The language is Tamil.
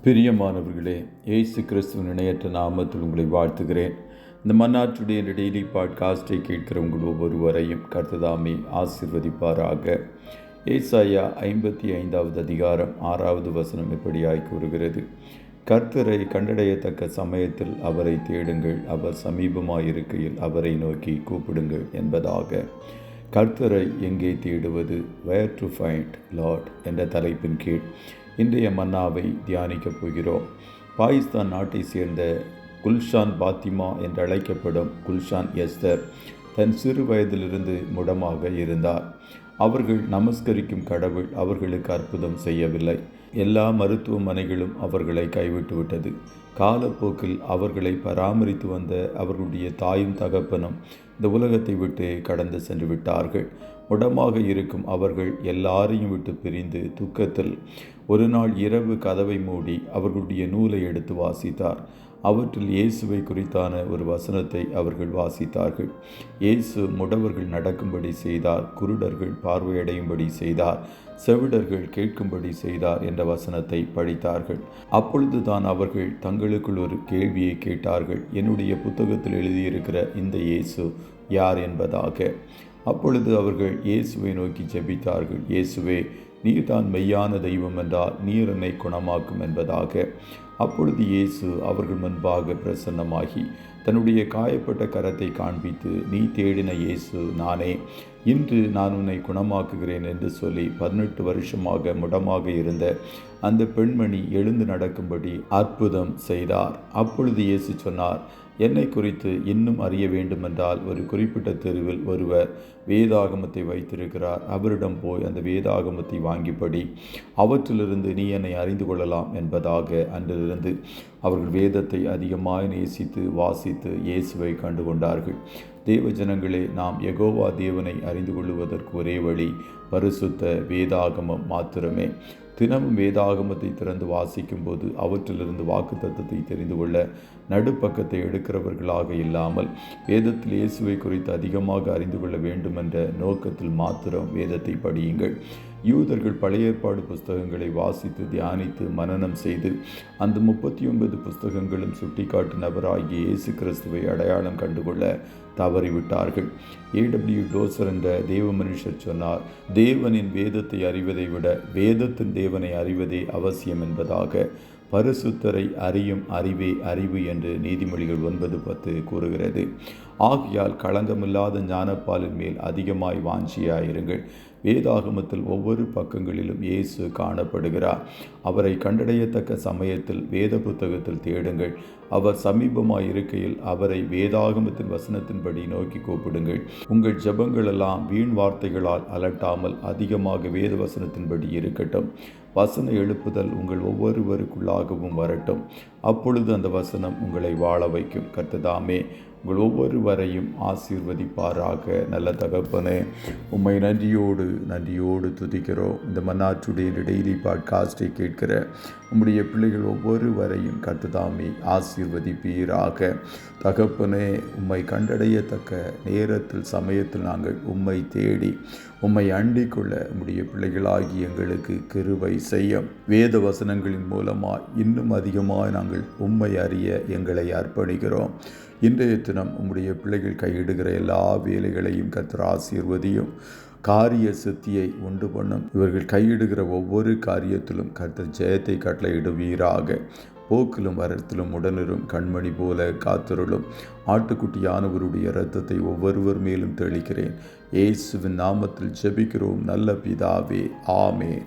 பிரியமானவர்களே, இயேசு கிறிஸ்துவின் இணையற்ற நாமத்தில் உங்களை வாழ்த்துகிறேன். இந்த மன்னாற்றுடைய டெய்லி பாட்காஸ்டை கேட்கிற உங்கள் ஒவ்வொருவரையும் கர்த்தர் ஆசீர்வதிப்பாராக. ஏசாயா 55வது அதிகாரம் 6வது வசனம் இப்படியாய் கூறுகிறது: கர்த்தரை கண்டடையத்தக்க சமயத்தில் அவரை தேடுங்கள், அவர் சமீபமாயிருக்கையில் அவரை நோக்கி கூப்பிடுங்கள் என்பதாக. கர்த்தரை எங்கே தேடுவது, வேர் டு ஃபைண்ட் லார்ட் என்ற தலைப்பின் கீழ் இன்றைய மன்னாவை தியானிக்கப் போகிறோம். பாகிஸ்தான் நாட்டை சேர்ந்த குல்ஷான் பாத்திமா என்று அழைக்கப்படும் குல்ஷான் எஸ்தர் தன் சிறு வயதிலிருந்து முடமாக இருந்தார். அவர்கள் நமஸ்கரிக்கும் கடவுள் அவர்களுக்கு அற்புதம் செய்யவில்லை. எல்லா மருத்துவமனைகளும் அவர்களை கைவிட்டுவிட்டது. காலப்போக்கில் அவர்களை பராமரித்து வந்த அவர்களுடைய தாயும் தகப்பனும் இந்த உலகத்தை விட்டு கடந்து சென்று விட்டார்கள். முடமாக இருக்கும் அவர்கள் எல்லாரையும் விட்டு பிரிந்து துக்கத்தில் ஒரு நாள் இரவு கதவை மூடி அவர்களுடைய நூலை எடுத்து வாசித்தார். அவற்றில் இயேசுவை குறித்தான ஒரு வசனத்தை அவர்கள் வாசித்தார்கள். இயேசு முடவர்கள் நடக்கும்படி செய்தார், குருடர்கள் பார்வையடையும்படி செய்தார், செவிடர்கள் கேட்கும்படி செய்தார் என்ற வசனத்தை படித்தார்கள். அப்பொழுதுதான் அவர்கள் தங்களுக்குள் ஒரு கேள்வியை கேட்டார்கள்: என்னுடைய புத்தகத்தில் எழுதியிருக்கிற இந்த இயேசு யார் என்பதாக. அப்பொழுது அவர்கள் இயேசுவை நோக்கி ஜெபித்தார்கள்: இயேசுவே, நீர்தான் மெய்யான தெய்வம் என்றால் நீர் என்னை குணமாக்கும் என்பதாக. அப்பொழுது இயேசு அவர்கள் முன்பாக பிரசன்னமாகி தன்னுடைய காயப்பட்ட கரத்தை காண்பித்து, நீ தேடின இயேசு நானே, இன்று நான் உன்னை குணமாக்குகிறேன் என்று சொல்லி 18 வருஷமாக முடமாக இருந்த அந்த பெண்மணி எழுந்து நடக்கும்படி அற்புதம் செய்தார். அப்பொழுது இயேசு சொன்னார்: என்னை குறித்து இன்னும் அறிய வேண்டுமென்றால் ஒரு குறிப்பிட்ட தெருவில் ஒருவர் வேதாகமத்தை வைத்திருக்கிறார். அவரிடம் போய் அந்த வேதாகமத்தை வாங்கிப்படி, அவற்றிலிருந்து நீ என்னை அறிந்து கொள்ளலாம் என்பதாக. அன்றிலிருந்து அவர்கள் வேதத்தை அதிகமாக நேசித்து வாசித்து இயேசுவை கண்டு கொண்டார்கள். தேவ ஜனங்களே, நாம் யெகோவா தேவனை அறிந்து கொள்வதற்கு ஒரே வழி பரிசுத்த வேதாகமம் மாத்திரமே. தினமும் வேதாகமத்தை திறந்து வாசிக்கும் போது அவற்றிலிருந்து வாக்குத்தத்தத்தை தெரிந்து கொள்ள நடுப்பக்கத்தை எடுக்கிறவர்களாக இல்லாமல் வேதத்தில் இயேசுவை குறித்து அதிகமாக அறிந்து கொள்ள வேண்டுமென்ற நோக்கத்தில் மாத்திரம் வேதத்தை படியுங்கள். யூதர்கள் பழைய ஏற்பாடு புஸ்தகங்களை வாசித்து தியானித்து மனனம் செய்து அந்த 39 புஸ்தகங்களும் சுட்டிக்காட்டு நபராகிய இயேசு கிறிஸ்துவை அடையாளம் கண்டுகொள்ள தவறிவிட்டார்கள். A.W. டோசர் என்ற தேவ மனுஷர் சொன்னார்: தேவனின் வேதத்தை அறிவதை விட வேதத்தின் தேவனை அறிவதே அவசியம் என்பதாக. பரிசுத்தரை அறியும் அறிவே அறிவு என்று நீதிமொழிகள் 9:10 கூறுகிறது. ஆகையால் களங்கமில்லாத ஞானப்பாலின் மேல் அதிகமாய் வாஞ்சியாயிருங்கள். வேதாகமத்தில் ஒவ்வொரு பக்கங்களிலும் இயேசு காணப்படுகிறார். அவரை கண்டடையத்தக்க சமயத்தில் வேத புத்தகத்தில் தேடுங்கள். அவர் சமீபமாய் இருக்கையில் அவரை வேதாகமத்தின் வசனத்தின்படி நோக்கி கூப்பிடுங்கள். உங்கள் ஜெபங்களெல்லாம் வீண் வார்த்தைகளால் அலட்டாமல் அதிகமாக வேத வசனத்தின்படி இருக்கட்டும். வசன எழுப்புதல் உங்கள் ஒவ்வொருவருக்குள்ளாகவும் வரட்டும். அப்பொழுது அந்த வசனம் உங்களை வாழ வைக்கும். கர்த்தர் உங்கள் ஒவ்வொருவரையும் ஆசீர்வதிப்பாராக. நல்ல தகப்பனே, உம்மை நன்றியோடு துதிக்கிறோம். இந்த மன்னாற்றுடைய டெய்லி பாட்காஸ்டை கேட்கிற உம்முடைய பிள்ளைகள் ஒவ்வொருவரையும் கர்த்தர் ஆசீர்வதிப்பீராக. தகப்பனே, உம்மை கண்டடையத்தக்க நேரத்தில் சமயத்தில் நாங்கள் உம்மை தேடி உம்மை அண்டிக்கொள்ள உம்முடைய பிள்ளைகளாகி எங்களுக்கு கிருபை செய்யும். வேத வசனங்களின் மூலமாக இன்னும் அதிகமாக நாங்கள் உம்மை அறிய எங்களை அர்ப்பணிக்கிறோம். இன்றைய தினம் உம்முடைய பிள்ளைகள் கையிடுகிற எல்லா வேலைகளையும் கர்த்தர் ஆசீர்வதியும். காரிய சித்தியை உண்டு பண்ணும். இவர்கள் கையிடுகிற ஒவ்வொரு காரியத்திலும் கர்த்தர் ஜெயத்தை கட்டளையிடுவீராக. போக்கிலும் வரத்திலும் உடனிரும் கண்மணி போல காத்திருளும். ஆட்டுக்குட்டியானவருடைய இரத்தத்தை ஒவ்வொருவர் மேலும் தெளிக்கிறேன். இயேசுவின் நாமத்தில் ஜெபிக்கிறோம் நல்ல பிதாவே. ஆமென்.